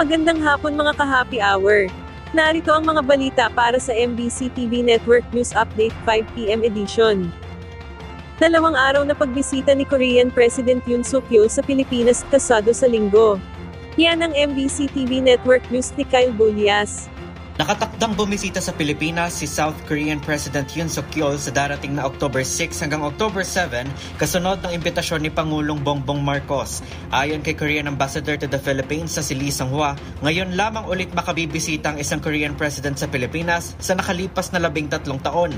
Magandang hapon mga ka-happy hour. Narito ang mga balita para sa MBC TV Network News Update 5 PM edition. 2 araw na pagbisita ni Korean President Yoon Suk Yeol sa Pilipinas kasado sa Linggo. Yan ang MBC TV Network News ni Kyle Bulias. Nakatakdang bumisita sa Pilipinas si South Korean President Yoon Suk Yeol sa darating na October 6 hanggang October 7 kasunod ng imbitasyon ni Pangulong Bongbong Marcos. Ayon kay Korean Ambassador to the Philippines na si Lee Sang-hwa, ngayon lamang ulit makabibisita ang isang Korean President sa Pilipinas sa nakalipas na 13 taon.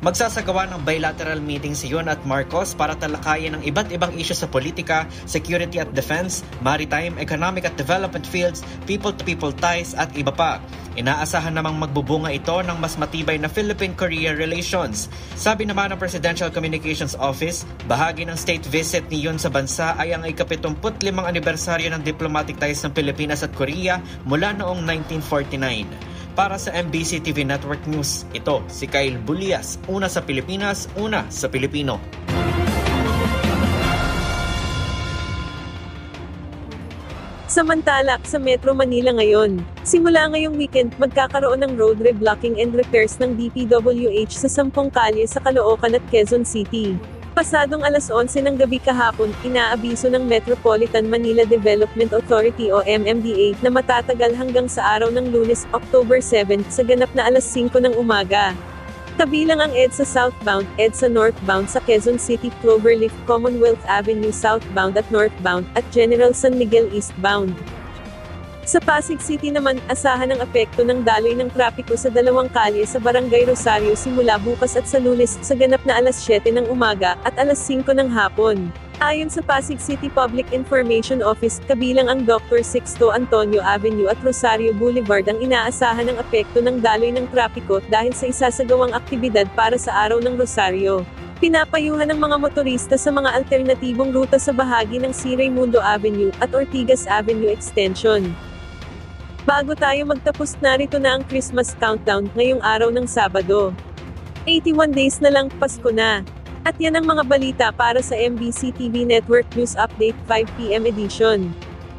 Magsasagawa ng bilateral meeting si Yoon at Marcos para talakayin ang iba't ibang isyu sa politika, security at defense, maritime, economic at development fields, people-to-people ties at iba pa. Inaasahan namang magbubunga ito ng mas matibay na Philippine-Korea relations. Sabi naman ng Presidential Communications Office, bahagi ng state visit ni Yoon sa bansa ay ang ika-75 anibersaryo ng diplomatic ties ng Pilipinas at Korea mula noong 1949. Para sa MBC TV Network News, ito si Kyle Bulias, una sa Pilipinas, una sa Pilipino. Samantala, sa Metro Manila ngayon, simula ngayong weekend, magkakaroon ng road reblocking and repairs ng DPWH sa 10 kalye sa Caloocan at Quezon City. Pasadong alas 11 ng gabi kahapon, inaabiso ng Metropolitan Manila Development Authority o MMDA na matatagal hanggang sa araw ng Lunes, October 7, sa ganap na alas 5 ng umaga. Kabilang ang EDSA southbound, EDSA northbound sa Quezon City, Cloverleaf, Commonwealth Avenue southbound at northbound, at General San Miguel eastbound. Sa Pasig City naman, asahan ang apekto ng daloy ng trapiko sa 2 kalye sa Barangay Rosario simula bukas at sa Lunes, sa ganap na alas 7 ng umaga, at alas 5 ng hapon. Ayon sa Pasig City Public Information Office, kabilang ang Dr. Sixto Antonio Avenue at Rosario Boulevard ang inaasahan ng apekto ng daloy ng trapiko dahil sa isasagawang aktibidad para sa Araw ng Rosario. Pinapayuhan ng mga motorista sa mga alternatibong ruta sa bahagi ng C. Raimundo Avenue at Ortigas Avenue Extension. Bago tayo magtapos, narito na ang Christmas countdown ngayong araw ng Sabado. 81 days na lang, Pasko na. At yan ang mga balita para sa MBC TV Network News Update 5 PM edition.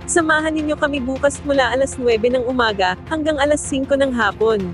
Samahan ninyo kami bukas mula alas 9 ng umaga hanggang alas 5 ng hapon.